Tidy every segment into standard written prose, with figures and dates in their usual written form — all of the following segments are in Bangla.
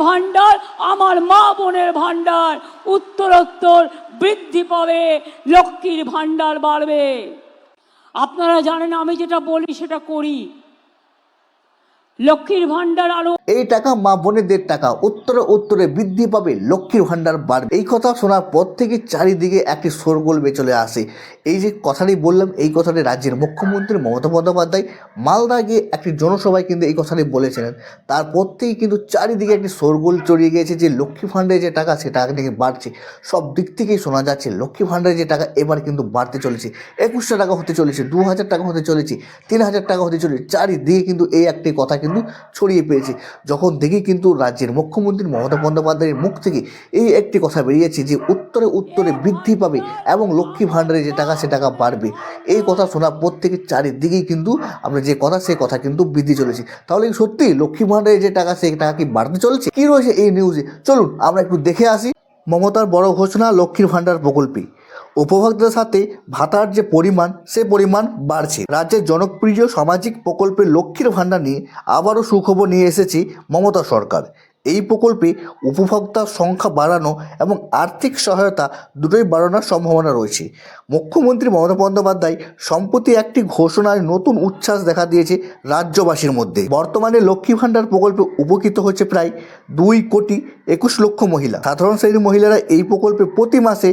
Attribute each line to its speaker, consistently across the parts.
Speaker 1: ভান্ডার আমার মা বোনের ভান্ডার উত্তরোত্তর বৃদ্ধি পাবে, লক্ষ্মীর ভান্ডার বাড়বে। আপনারা জানেন আমি যেটা বলি সেটা করি। লক্ষ্মীর ভান্ডার আরো
Speaker 2: এই টাকা মা বোনেদের টাকা উত্তরে উত্তরে বৃদ্ধি পাবে, লক্ষ্মীর ভান্ডার বাড়বে। এই কথা শোনার পর থেকে চারিদিকে একটি শোরগোল চলে আসে। এই যে কথাটি বললাম, এই কথাটি রাজ্যের মুখ্যমন্ত্রী মমতা বন্দ্যোপাধ্যায় মালদা গিয়ে একটি জনসভায় কিন্তু এই কথাটি বলেছিলেন। তারপর থেকেই কিন্তু চারিদিকে একটি শোরগোল ছড়িয়ে গিয়েছে যে লক্ষ্মী ভান্ডারে যে টাকা সে টাকা নাকি বাড়ছে। সব দিক থেকেই শোনা যাচ্ছে লক্ষ্মী ভান্ডারে যে টাকা এবার কিন্তু বাড়তে চলেছে, 2100 টাকা হতে চলেছে, 2000 টাকা হতে চলেছে, 3000 টাকা হতে চলেছে। চারিদিকে কিন্তু এই একটি কথা কিন্তু ছড়িয়ে পেয়েছে। যখন দেখি কিন্তু রাজ্যের মুখ্যমন্ত্রী মমতা বন্দ্যোপাধ্যায়ের মুখ থেকে এই একটি কথা বেরিয়েছে যে উত্তরে উত্তরে বৃদ্ধি পাবে এবং লক্ষ্মী ভান্ডারে যে টাকা সে টাকা বাড়বে, এই কথা শোনার পর থেকে চারিদিকেই কিন্তু আমরা যে কথা সেই কথা কিন্তু বৃদ্ধি চলেছে। তাহলে সত্যি লক্ষ্মী ভান্ডারে যে টাকা সেই টাকা কি বাড়তে চলেছে? কি রয়েছে এই নিউজে, চলুন আমরা একটু দেখে আসি। মমতার বড় ঘোষণা লক্ষ্মীর ভান্ডার প্রকল্পে উপভোক্তাদের সাথে ভাতার যে পরিমাণ সে পরিমাণ বাড়ছে। রাজ্যের জনপ্রিয় সামাজিক প্রকল্পের লক্ষ্মীর ভান্ডার নিয়ে আবারও সুখবর নিয়ে এসেছে মমতা সরকার। এই প্রকল্পে উপভোক্তার সংখ্যা বাড়ানো এবং আর্থিক সহায়তা দুটোই বাড়ানোর সম্ভাবনা রয়েছে। মুখ্যমন্ত্রী মমতা বন্দ্যোপাধ্যায় সম্প্রতি একটি ঘোষণায় নতুন উচ্ছ্বাস দেখা দিয়েছে রাজ্যবাসীর মধ্যে। বর্তমানে লক্ষ্মী ভান্ডার প্রকল্পে উপকৃত হচ্ছে প্রায় 2,21,00,000 মহিলা। সাধারণ শ্রেণীর মহিলারা এই প্রকল্পে প্রতি মাসে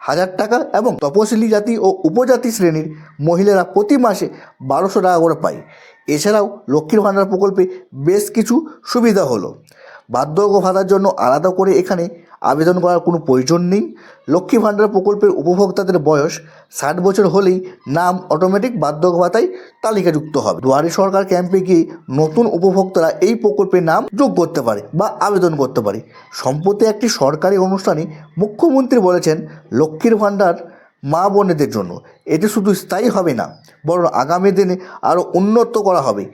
Speaker 2: 1000 টাকা এবং তপশিলি জাতি ও উপজাতি শ্রেণীর মহিলারা প্রতি মাসে 1200 টাকা করে পায়। এছাড়াও লক্ষ্মীর ভান্ডার প্রকল্পে বেশ কিছু সুবিধা হলো। বার্ধক্য ভাতার জন্য আলাদা করে এখানে আবেদন করার কোনো প্রয়োজন নেই। লক্ষ্মী ভান্ডার প্রকল্পের উপভোক্তাদের বয়স 60 বছর হলেই নাম অটোমেটিক বার্ধক্য ভাতায় তালিকাযুক্ত হবে। দুয়ারে সরকার ক্যাম্পে গিয়ে নতুন উপভোক্তারা এই প্রকল্পে নাম যোগ করতে পারে বা আবেদন করতে পারে। সম্প্রতি একটি সরকারি অনুষ্ঠানে মুখ্যমন্ত্রী বলেছেন লক্ষ্মীর ভান্ডার মা বোনেদের জন্য, এটি শুধু স্থায়ী হবে না বরং আগামী দিনে আরও উন্নত করা হবে।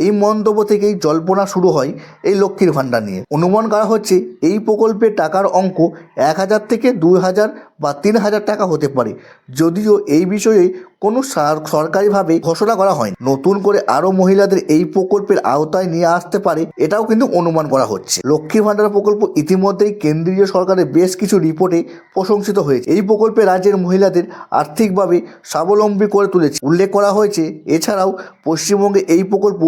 Speaker 2: এই মন্তব্য থেকেই জল্পনা শুরু হয় এই লক্ষ্মীর ভান্ডার নিয়ে। অনুমান করা হচ্ছে এই প্রকল্পে টাকার অঙ্ক 1000 থেকে 2000 বা 3000 টাকা হতে পারে, যদিও এই বিষয়ে কোনো সরকারিভাবে ঘোষণা করা হয়নি। নতুন করে আরও মহিলাদের এই প্রকল্পের আওতায় নিয়ে আসতে পারে এটাও কিন্তু অনুমান করা হচ্ছে। লক্ষ্মীর ভান্ডার প্রকল্প ইতিমধ্যেই কেন্দ্রীয় সরকারের বেশ কিছু রিপোর্টে প্রশংসিত হয়েছে। এই প্রকল্পে রাজ্যের মহিলাদের আর্থিকভাবে স্বাবলম্বী করে তুলেছে উল্লেখ করা হয়েছে। এছাড়াও পশ্চিমবঙ্গে এই প্রকল্প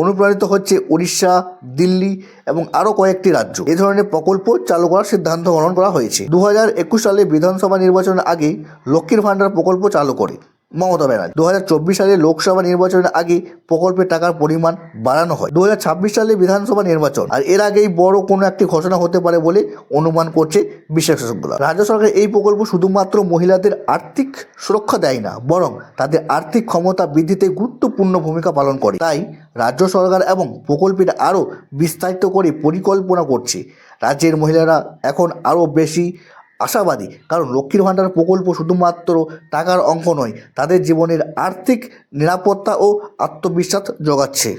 Speaker 2: অনুপ্রাণিত হচ্ছে উড়িষ্যা, দিল্লি এবং আরও কয়েকটি রাজ্য। এ ধরনের প্রকল্প চালু করার সিদ্ধান্ত গ্রহণ করা হয়েছে। 2021 সালে বিধানসভা নির্বাচনের আগে লক্ষ্মীর ভান্ডার প্রকল্প চালু করে মমতা ব্যানার্জি। 2024 সালে লোকসভা নির্বাচনের আগে প্রকল্পের টাকার পরিমাণ বাড়ানো হয়। 2026 সালে বিধানসভা নির্বাচন, আর এর আগেই বড় কোনো একটি ঘোষণা হতে পারে বলে অনুমান করছে বিশেষজ্ঞরা। রাজ্য সরকার এই প্রকল্প শুধুমাত্র মহিলাদের আর্থিক সুরক্ষা দেয় না, বরং তাদের আর্থিক ক্ষমতা বৃদ্ধিতে গুরুত্বপূর্ণ ভূমিকা পালন করে। তাই রাজ্য সরকার এবং প্রকল্পটা আরও বিস্তারিত করে পরিকল্পনা করছে। রাজ্যের মহিলারা এখন আরও বেশি আশাবাদী, কারণ লক্ষ্মীর ভান্ডার প্রকল্প শুধুমাত্র টাকার অঙ্ক নয়, তাদের জীবনের আর্থিক নিরাপত্তা ও আত্মবিশ্বাস যোগাচ্ছে।